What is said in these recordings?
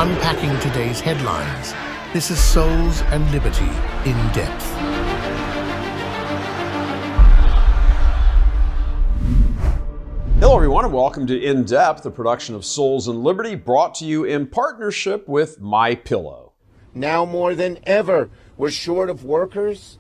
unpacking today's headlines. This is Souls and Liberty in Depth. Hello everyone and welcome to In Depth, a production of Souls and Liberty, brought to you in partnership with MyPillow. Now more than ever, we're short of workers.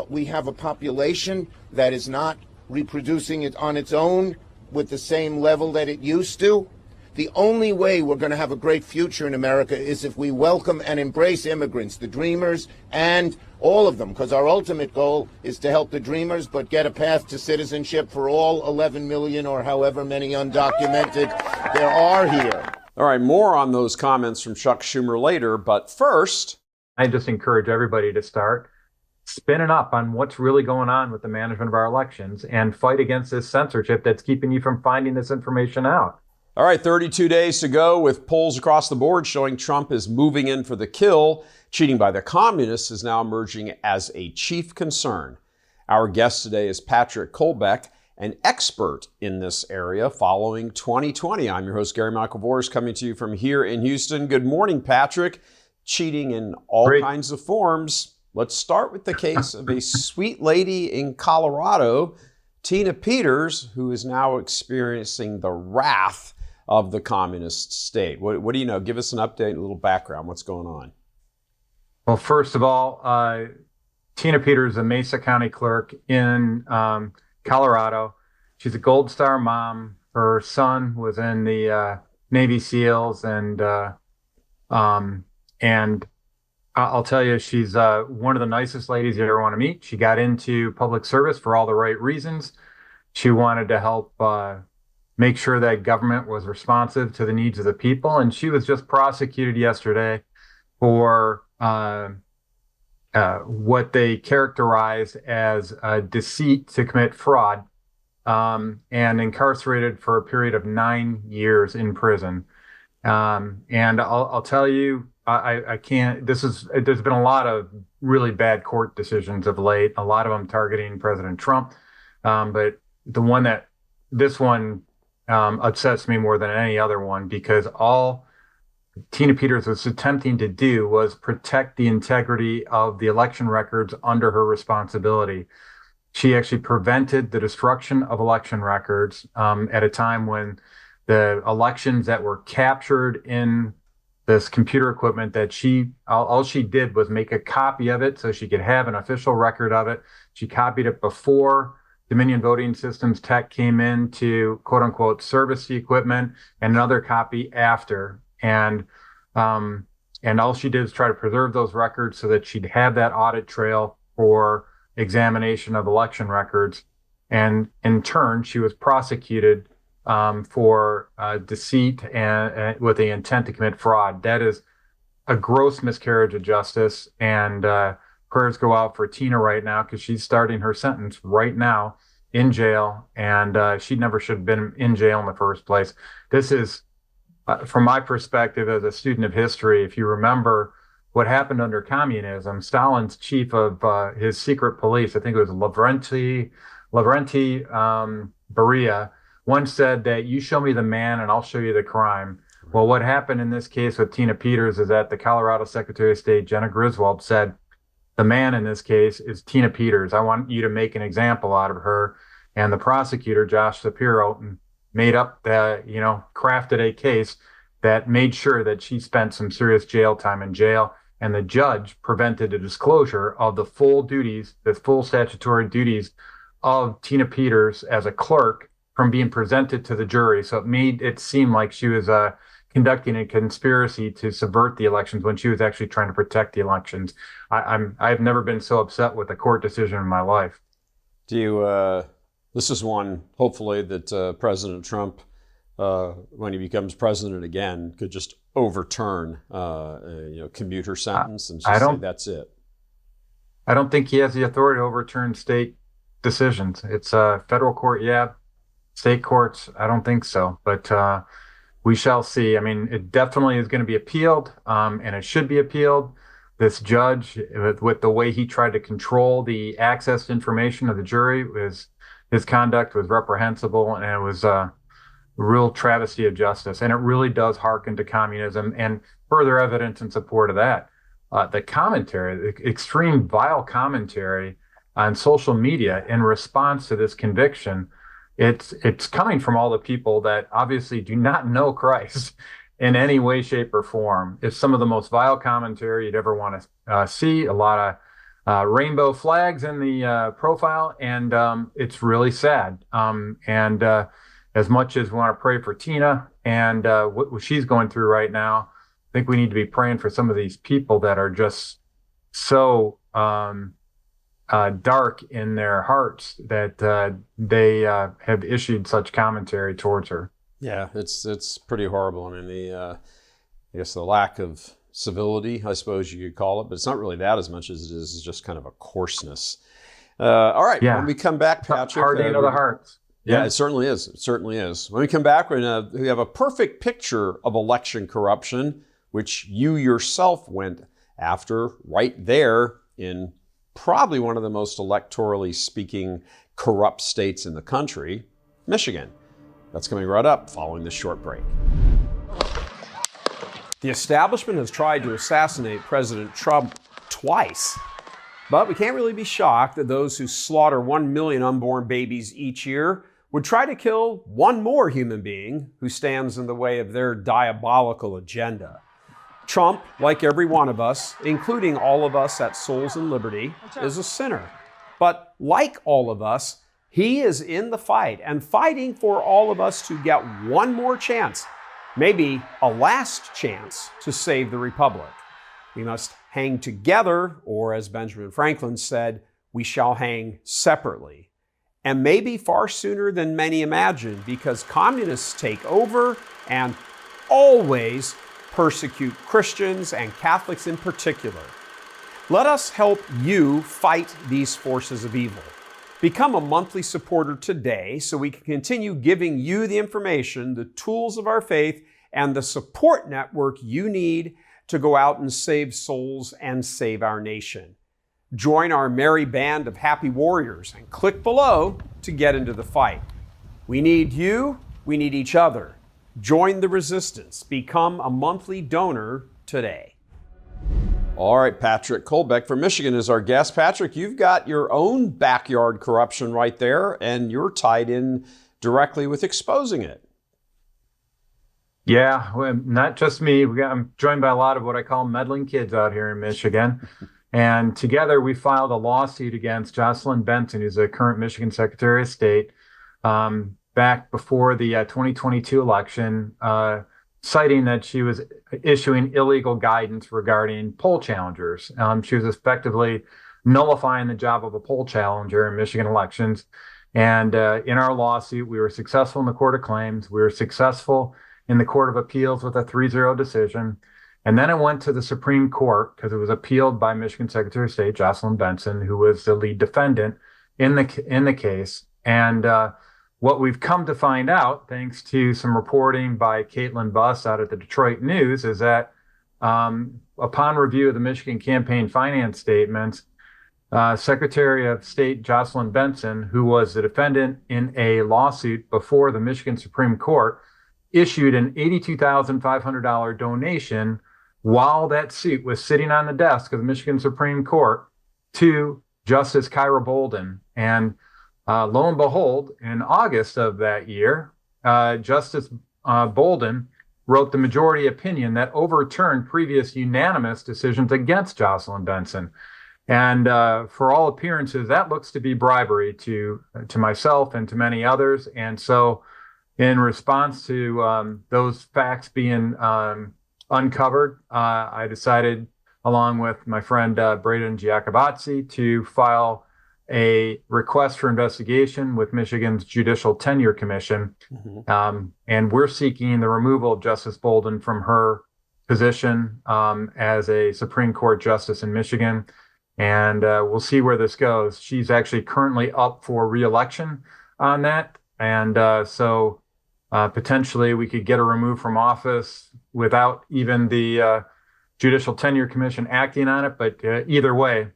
We have a population that is not reproducing it on its own with the same level that it used to. The only way we're going to have a great future in America is if we welcome and embrace immigrants, the dreamers, and all of them, because our ultimate goal is to help the dreamers, but get a path to citizenship for all 11 million or however many undocumented there are here. All right, more on those comments from Chuck Schumer later, but first, I just encourage everybody to start spinning up on what's really going on with the management of our elections and fight against this censorship that's keeping you from finding this information out. All right, 32 days to go with polls across the board showing Trump is moving in for the kill. Cheating by the communists is now emerging as a chief concern. Our guest today is Patrick Kolbeck, an expert in this area following 2020. I'm your host, Gary Michael Voris, coming to you from here in Houston. Good morning, Patrick. Cheating in all kinds of forms. Let's start with the case of a sweet lady in Colorado, Tina Peters, who is now experiencing the wrath of the communist state. What do you know? Give us an update, a little background. What's going on? Well, first of all, Tina Peters, a Mesa County clerk in Colorado. She's a Gold Star mom. Her son was in the Navy SEALs, and I'll tell you, she's one of the nicest ladies you ever want to meet. She got into public service for all the right reasons. She wanted to help make sure that government was responsive to the needs of the people. And she was just prosecuted yesterday for what they characterized as deceit to commit fraud, and incarcerated for a period of 9 years in prison. And I'll tell you, I can't, there's been a lot of really bad court decisions of late, a lot of them targeting President Trump. But this one upsets me more than any other one, because all Tina Peters was attempting to do was protect the integrity of the election records under her responsibility. She actually prevented the destruction of election records at a time when the elections that were captured in this computer equipment that all she did was make a copy of it so she could have an official record of it. She copied it before Dominion Voting Systems Tech came in to quote unquote service the equipment, and another copy after. And all she did is try to preserve those records so that she'd have that audit trail for examination of election records. And in turn, she was prosecuted for deceit and with the intent to commit fraud. That is a gross miscarriage of justice. And prayers go out for Tina right now, because she's starting her sentence right now in jail, and she never should have been in jail in the first place. This is, from my perspective as a student of history, if you remember what happened under communism, Stalin's chief of his secret police, I think it was Lavrenti Beria, once said that you show me the man and I'll show you the crime. Well, what happened in this case with Tina Peters is that the Colorado Secretary of State, Jena Griswold, said, the man in this case is Tina Peters. I want you to make an example out of her. And the prosecutor, Josh Shapiro, crafted a case that made sure that she spent some serious jail time in jail. And the judge prevented a disclosure of the full statutory duties of Tina Peters as a clerk from being presented to the jury. So it made it seem like she was conducting a conspiracy to subvert the elections when she was actually trying to protect the elections. I've never been so upset with a court decision in my life. This is one, hopefully, that President Trump, when he becomes president again, could just overturn, commute her sentence and just say that's it. I don't think he has the authority to overturn state decisions. It's a federal court, yeah. State courts, I don't think so. But we shall see. I mean, it definitely is going to be appealed, and it should be appealed. This judge, with the way he tried to control the access to information of the jury, his conduct was reprehensible, and it was real travesty of justice. And it really does harken to communism, and further evidence in support of that. The commentary, the extreme vile commentary on social media in response to this conviction, it's coming from all the people that obviously do not know Christ in any way, shape, or form. It's some of the most vile commentary you'd ever want to see. A lot of rainbow flags in the profile, and it's really sad. As much as we want to pray for Tina and what she's going through right now, I think we need to be praying for some of these people that are just so dark in their hearts that they have issued such commentary towards her. Yeah, it's pretty horrible. I mean, I guess the lack of civility, I suppose you could call it, but it's not really that as much as it is just kind of a coarseness. All right, when we come back, Patrick. Hardening of the hearts. Yeah, it certainly is. It certainly is. When we come back, we have a perfect picture of election corruption, which you yourself went after right there in probably one of the most electorally speaking corrupt states in the country, Michigan. That's coming right up following this short break. The establishment has tried to assassinate President Trump twice, but we can't really be shocked that those who slaughter 1 million unborn babies each year would try to kill one more human being who stands in the way of their diabolical agenda. Trump, like every one of us, including all of us at Souls and Liberty, is a sinner. But like all of us, he is in the fight and fighting for all of us to get one more chance, maybe a last chance to save the republic. We must hang together, or as Benjamin Franklin said, we shall hang separately. And maybe far sooner than many imagine, because communists take over and always persecute Christians and Catholics in particular. Let us help you fight these forces of evil. Become a monthly supporter today so we can continue giving you the information, the tools of our faith, and the support network you need to go out and save souls and save our nation. Join our merry band of happy warriors and click below to get into the fight. We need you, we need each other. Join the resistance. Become a monthly donor today. All right, Patrick Kolbeck from Michigan is our guest. Patrick, you've got your own backyard corruption right there, and you're tied in directly with exposing it. Yeah, well, not just me. I'm joined by a lot of what I call meddling kids out here in Michigan. And together we filed a lawsuit against Jocelyn Benson, who's a current Michigan Secretary of State, back before the 2022 election, citing that she was issuing illegal guidance regarding poll challengers. She was effectively nullifying the job of a poll challenger in Michigan elections. And in our lawsuit, we were successful in the Court of Claims. We were successful in the Court of Appeals with a 3-0 decision. And then it went to the Supreme Court because it was appealed by Michigan Secretary of State Jocelyn Benson, who was the lead defendant in the case. And what we've come to find out, thanks to some reporting by Caitlin Buss out at the Detroit News, is that upon review of the Michigan campaign finance statements, Secretary of State Jocelyn Benson, who was the defendant in a lawsuit before the Michigan Supreme Court, issued an $82,500 donation while that suit was sitting on the desk of the Michigan Supreme Court to Justice Kyra Bolden. And lo and behold, in August of that year, Justice Bolden wrote the majority opinion that overturned previous unanimous decisions against Jocelyn Benson. And for all appearances, that looks to be bribery to myself and to many others. And so in response to those facts being uncovered, I decided, along with my friend Braden Giacobazzi, to file a request for investigation with Michigan's Judicial Tenure Commission. Mm-hmm. And we're seeking the removal of Justice Bolden from her position as a Supreme Court justice in Michigan. And we'll see where this goes. She's actually currently up for re-election on that. And so potentially we could get her removed from office without even the Judicial Tenure Commission acting on it. But either way,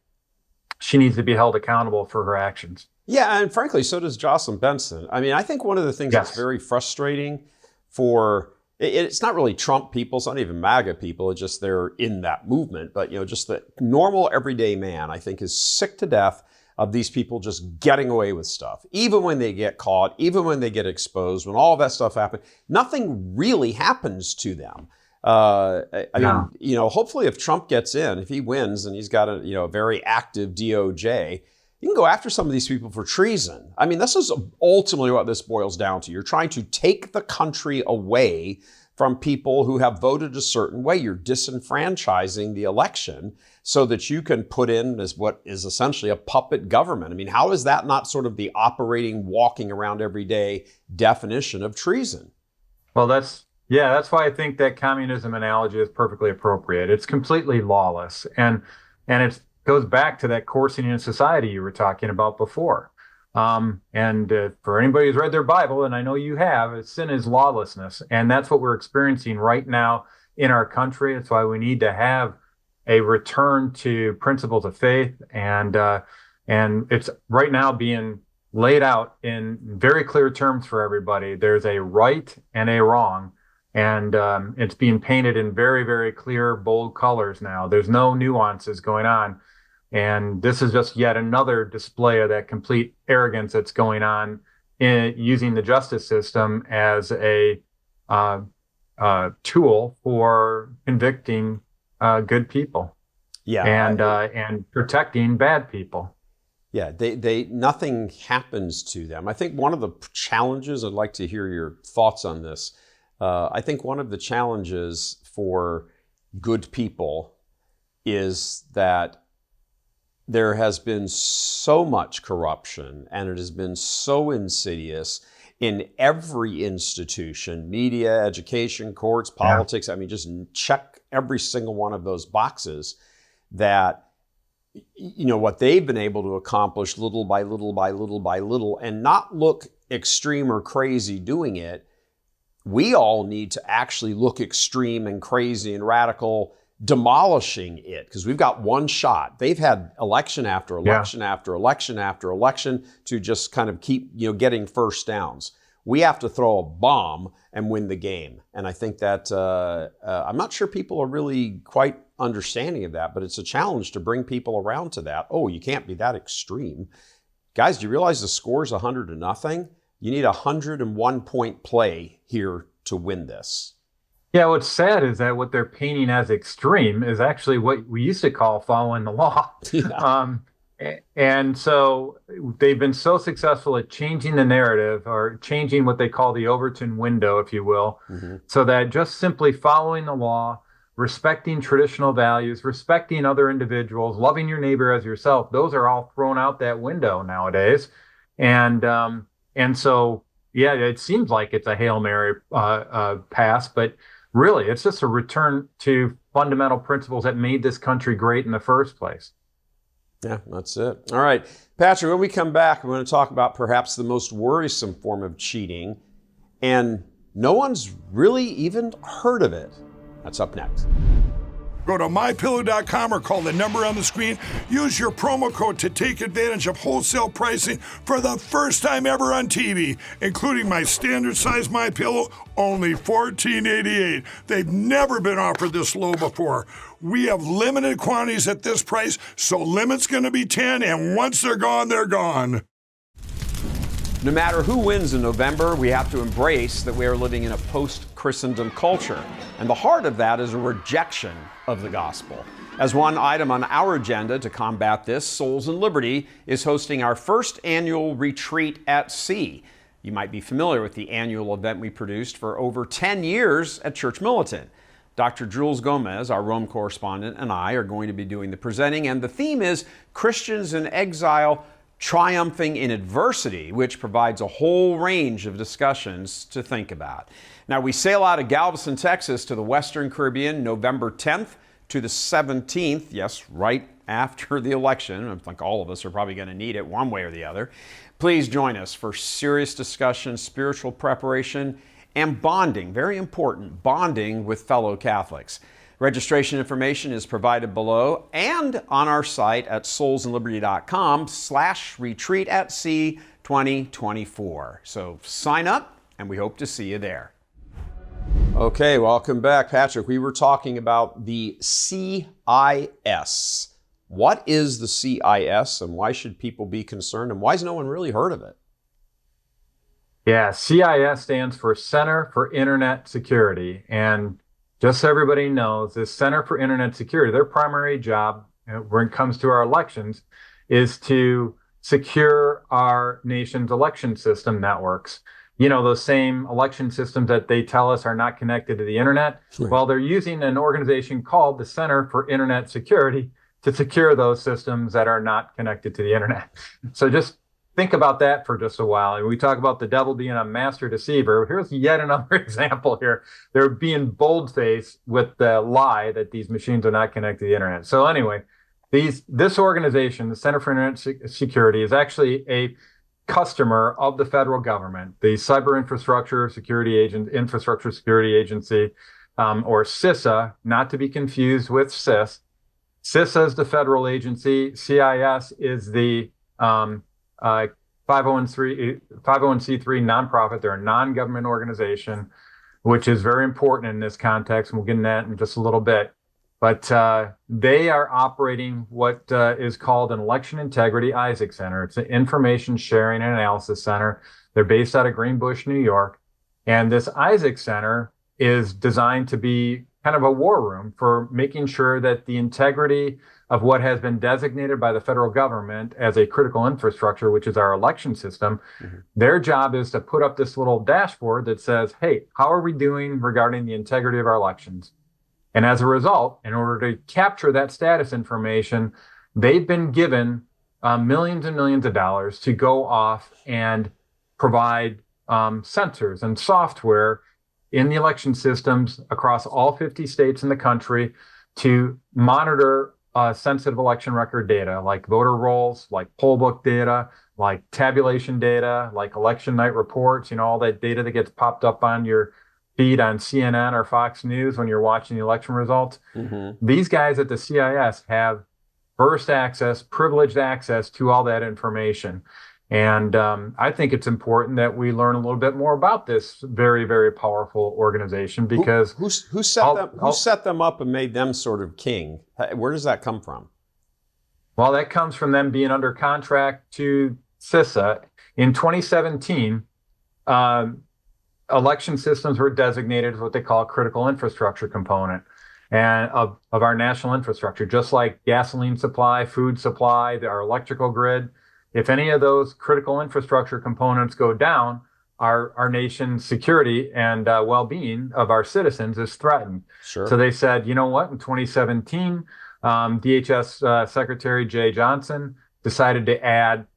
she needs to be held accountable for her actions. Yeah, and frankly, so does Jocelyn Benson. I mean, I think one of the things that's Yes. very frustrating for it's not really Trump people, it's not even MAGA people, it's just they're in that movement. But just the normal everyday man, I think, is sick to death of these people just getting away with stuff. Even when they get caught, even when they get exposed, when all of that stuff happens, nothing really happens to them. I mean, hopefully if Trump gets in, if he wins and he's got a very active DOJ, you can go after some of these people for treason. I mean, this is ultimately what this boils down to. You're trying to take the country away from people who have voted a certain way. You're disenfranchising the election so that you can put in as what is essentially a puppet government. I mean, how is that not sort of the operating, walking around every day definition of treason? Well, that's why I think that communism analogy is perfectly appropriate. It's completely lawless, and it goes back to that coursing in society you were talking about before. For anybody who's read their Bible, and I know you have, sin is lawlessness, and that's what we're experiencing right now in our country. It's why we need to have a return to principles of faith, and it's right now being laid out in very clear terms for everybody. There's a right and a wrong. And it's being painted in very, very clear, bold colors now. There's no nuances going on. And this is just yet another display of that complete arrogance that's going on in using the justice system as a tool for convicting good people. Yeah, and protecting bad people. Yeah, they nothing happens to them. I think one of the challenges, I'd like to hear your thoughts on this. I think one of the challenges for good people is that there has been so much corruption and it has been so insidious in every institution, media, education, courts, politics. I mean, just check every single one of those boxes that, what they've been able to accomplish little by little by little by little and not look extreme or crazy doing it. We all need to actually look extreme and crazy and radical demolishing it because we've got one shot. They've had election after election after election after election to just kind of keep, getting first downs. We have to throw a bomb and win the game. And I think that I'm not sure people are really quite understanding of that, but it's a challenge to bring people around to that. Oh, you can't be that extreme. Guys, do you realize the score is 100-0? You need a 101-point play here to win this. Yeah, what's sad is that what they're painting as extreme is actually what we used to call following the law. Yeah. And so they've been so successful at changing the narrative or changing what they call the Overton window, if you will, so that just simply following the law, respecting traditional values, respecting other individuals, loving your neighbor as yourself, those are all thrown out that window nowadays. And so, yeah, it seems like it's a Hail Mary pass, but really, it's just a return to fundamental principles that made this country great in the first place. Yeah, that's it. All right, Patrick, when we come back, we're going to talk about perhaps the most worrisome form of cheating, and no one's really even heard of it. That's up next. Go to MyPillow.com or call the number on the screen. Use your promo code to take advantage of wholesale pricing for the first time ever on TV, including my standard size MyPillow, only $14.88. They've never been offered this low before. We have limited quantities at this price, so limit's going to be 10, and once they're gone, they're gone. No matter who wins in November, we have to embrace that we are living in a post-Christendom culture. And the heart of that is a rejection of the gospel. As one item on our agenda to combat this, Souls and Liberty is hosting our first annual retreat at sea. You might be familiar with the annual event we produced for over 10 years at Church Militant. Dr. Jules Gomez, our Rome correspondent, and I are going to be doing the presenting, and the theme is Christians in Exile Triumphing in Adversity, which provides a whole range of discussions to think about. Now, we sail out of Galveston, Texas to the Western Caribbean November 10th to the 17th, yes, right after the election. I think all of us are probably going to need it one way or the other. Please join us for serious discussion, spiritual preparation, and bonding, very important, bonding with fellow Catholics. Registration information is provided below and on our site at soulsandliberty.com/retreat@sea 2024. So sign up and we hope to see you there. Okay, welcome back, Patrick. We were talking about the CIS. What is the CIS and why should people be concerned and why has no one really heard of it? Yeah, CIS stands for Center for Internet Security. And just so everybody knows, this Center for Internet Security, their primary job when it comes to our elections is to secure our nation's election system networks. You know, those same election systems that they tell us are not connected to the internet. Sure. Well, they're using an organization called the Center for Internet Security to secure those systems that are not connected to the internet. So just think about that for just a while. And we talk about the devil being a master deceiver. Here's yet another example here. They're being bold-faced with the lie that these machines are not connected to the internet. So anyway, this organization, the Center for Internet Security, is actually a customer of the federal government, the Cyber Infrastructure Security Agency, or CISA, not to be confused with CIS. CISA is the federal agency. CIS is the 501c3 nonprofit. They're a non-government organization, which is very important in this context. And we'll get into that in just a little bit. But they are operating what is called an Election Integrity Isaac Center. It's an information sharing and analysis center. They're based out of Greenbush, New York. And this Isaac Center is designed to be kind of a war room for making sure that the integrity of what has been designated by the federal government as a critical infrastructure, which is our election system, their job is to put up this little dashboard that says, hey, how are we doing regarding the integrity of our elections? And as a result, in order to capture that status information, they've been given millions and millions of dollars to go off and provide sensors and software in the election systems across all 50 states in the country to monitor sensitive election record data like voter rolls, like poll book data, like tabulation data, like election night reports, you know, all that data that gets popped up on your feed on CNN or Fox News when you're watching the election results. These guys at the CIS have first access, privileged access to all that information. And I think it's important that we learn a little bit more about this very, very powerful organization because who set them up and made them sort of king? Where does that come from? Well, that comes from them being under contract to CISA. In 2017, election systems were designated as what they call a critical infrastructure component and of our national infrastructure, just like gasoline supply, food supply, our electrical grid. If any of those critical infrastructure components go down, our nation's security and well-being of our citizens is threatened. Sure. So they said, you know what, in 2017, DHS Secretary Jay Johnson decided to add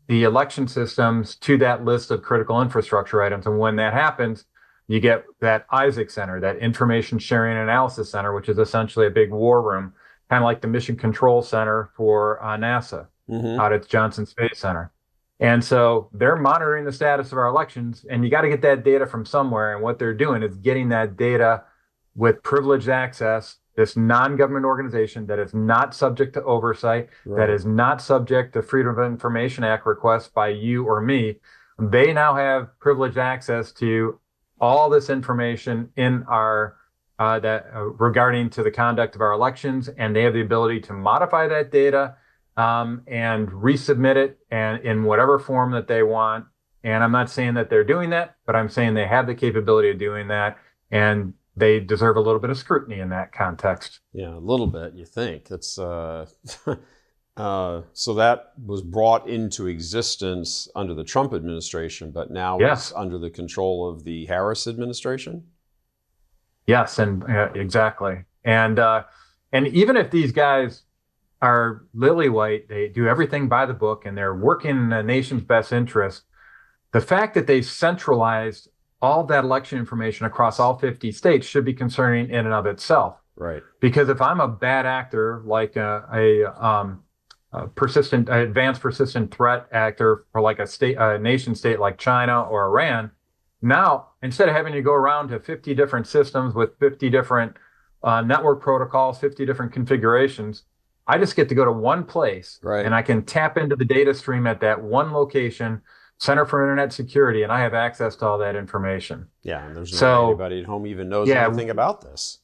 the election systems to that list of critical infrastructure items. And when that happens, you get that Isaac Center, that Information Sharing and Analysis Center, which is essentially a big war room, kind of like the Mission Control Center for NASA out at Johnson Space Center. And so they're monitoring the status of our elections, and you got to get that data from somewhere. And what they're doing is getting that data with privileged access, this non-government organization that is not subject to oversight, that is not subject to Freedom of Information Act requests by you or me. They now have privileged access to all this information in our regarding to the conduct of our elections, and they have the ability to modify that data and resubmit it and in whatever form that they want. And I'm not saying that they're doing that, but I'm saying they have the capability of doing that, and they deserve a little bit of scrutiny in that context. Yeah, a little bit, you think. That's so that was brought into existence under the Trump administration, but now it's under the control of the Harris administration? Yes, and exactly. And even if these guys are lily white, they do everything by the book, and they're working in the nation's best interest, the fact that they centralized all that election information across all 50 states should be concerning in and of itself. Right. Because if I'm a bad actor, like a advanced persistent threat actor for like a nation state like China or Iran, now instead of having to go around to 50 different systems with 50 different network protocols, 50 different configurations. I just get to go to one place, Right. and I can tap into the data stream at that one location, Center for Internet Security, and I have access to all that information. Yeah, and there's no So- way anybody at home even knows Yeah. anything about this.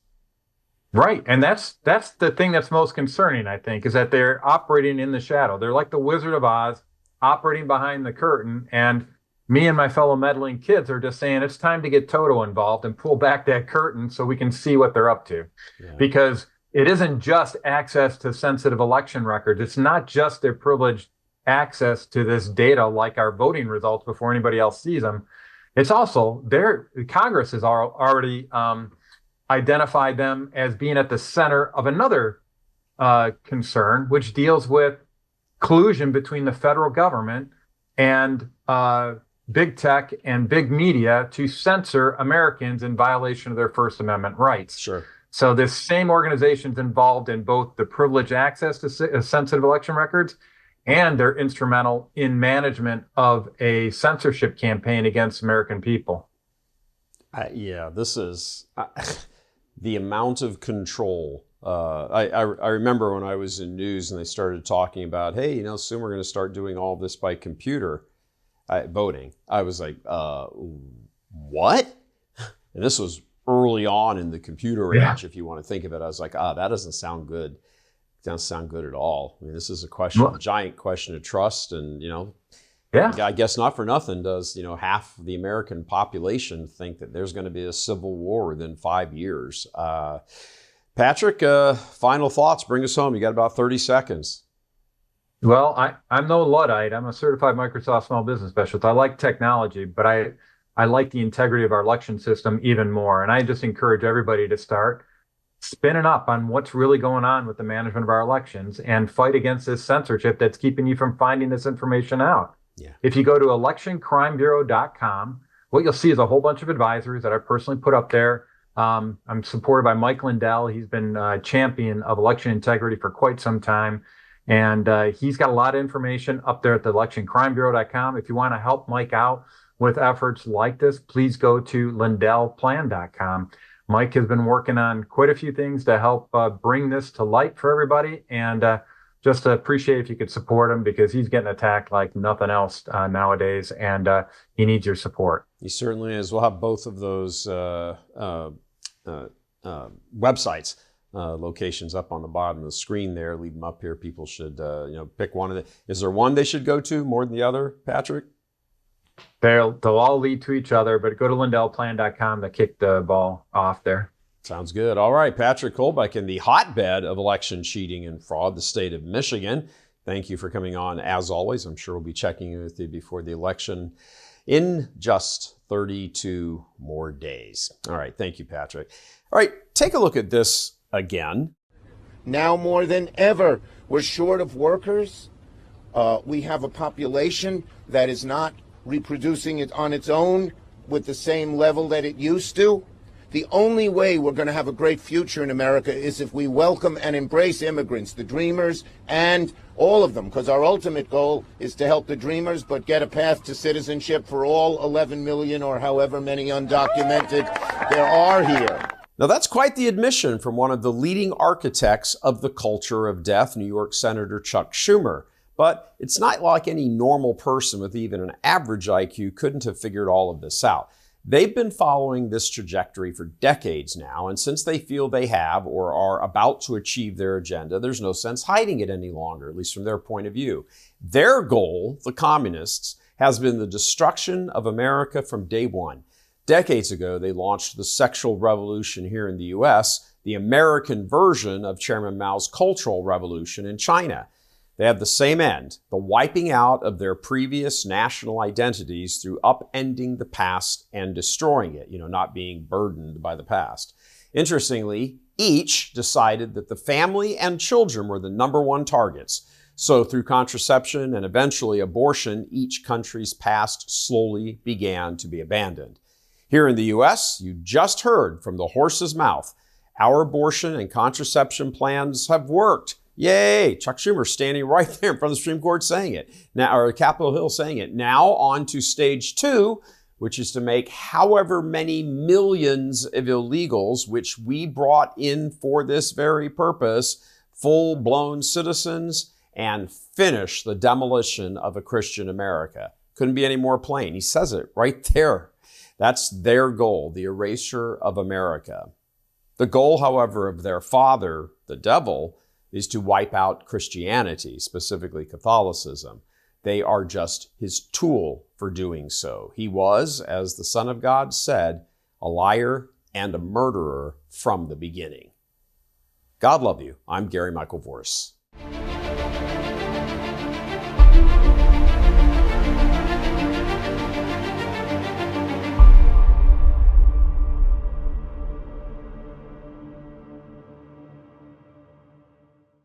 Right. And that's the thing that's most concerning, I think, is that they're operating in the shadow. They're like the Wizard of Oz, operating behind the curtain. And me and my fellow meddling kids are just saying it's time to get Toto involved and pull back that curtain so we can see what they're up to. Yeah. Because it isn't just access to sensitive election records. It's not just their privileged access to this data like our voting results before anybody else sees them. It's also Congress has already identified them as being at the center of another concern, which deals with collusion between the federal government and big tech and big media to censor Americans in violation of their First Amendment rights. Sure. So this same organization's involved in both the privileged access to sensitive election records, and they're instrumental in management of a censorship campaign against American people. Yeah, this is the amount of control. I remember when I was in news and they started talking about, hey, soon we're going to start doing all this by computer voting. I was like, what? And this was early on in the computer age, if you want to think of it. I was like, that doesn't sound good. It doesn't sound good at all. I mean, this is a giant question of trust, and I guess not for nothing does half the American population think that there's going to be a civil war within 5 years. Patrick, final thoughts. Bring us home. You got about 30 seconds. Well, I'm no Luddite. I'm a certified Microsoft small business specialist. I like technology, but I like the integrity of our election system even more. And I just encourage everybody to start spinning up on what's really going on with the management of our elections and fight against this censorship that's keeping you from finding this information out. Yeah. If you go to electioncrimebureau.com, what you'll see is a whole bunch of advisories that I personally put up there. I'm supported by Mike Lindell. He's been a champion of election integrity for quite some time. And he's got a lot of information up there at the electioncrimebureau.com. If you want to help Mike out with efforts like this, please go to lindellplan.com. Mike has been working on quite a few things to help bring this to light for everybody. And just appreciate if you could support him, because he's getting attacked like nothing else nowadays. And he needs your support. He certainly is. We'll have both of those websites. Locations up on the bottom of the screen there. Leave them up here. People should, pick one of them. Is there one they should go to more than the other, Patrick? They'll all lead to each other, but go to lindellplan.com to kick the ball off there. Sounds good. All right, Patrick Kolbeck in the hotbed of election cheating and fraud, the state of Michigan. Thank you for coming on, as always. I'm sure we'll be checking in with you before the election in just 32 more days. All right, thank you, Patrick. All right, take a look at this again. Now more than ever, we're short of workers. We have a population that is not reproducing it on its own with the same level that it used to. The only way we're going to have a great future in America is if we welcome and embrace immigrants, the dreamers, and all of them, because our ultimate goal is to help the dreamers, but get a path to citizenship for all 11 million or however many undocumented there are here. Now, that's quite the admission from one of the leading architects of the culture of death, New York Senator Chuck Schumer. But it's not like any normal person with even an average IQ couldn't have figured all of this out. They've been following this trajectory for decades now, and since they feel they have or are about to achieve their agenda, there's no sense hiding it any longer, at least from their point of view. Their goal, the communists, has been the destruction of America from day one. Decades ago, they launched the sexual revolution here in the U.S., the American version of Chairman Mao's Cultural Revolution in China. They have the same end, the wiping out of their previous national identities through upending the past and destroying it, not being burdened by the past. Interestingly, each decided that the family and children were the number one targets. So through contraception and eventually abortion, each country's past slowly began to be abandoned. Here in the U.S., you just heard from the horse's mouth. Our abortion and contraception plans have worked. Yay! Chuck Schumer standing right there in front of the Supreme Court saying it. Now, or Capitol Hill saying it. Now on to stage 2, which is to make however many millions of illegals, which we brought in for this very purpose, full-blown citizens, and finish the demolition of a Christian America. Couldn't be any more plain. He says it right there. That's their goal, the erasure of America. The goal, however, of their father, the devil, is to wipe out Christianity, specifically Catholicism. They are just his tool for doing so. He was, as the Son of God said, a liar and a murderer from the beginning. God love you. I'm Gary Michael Vorse.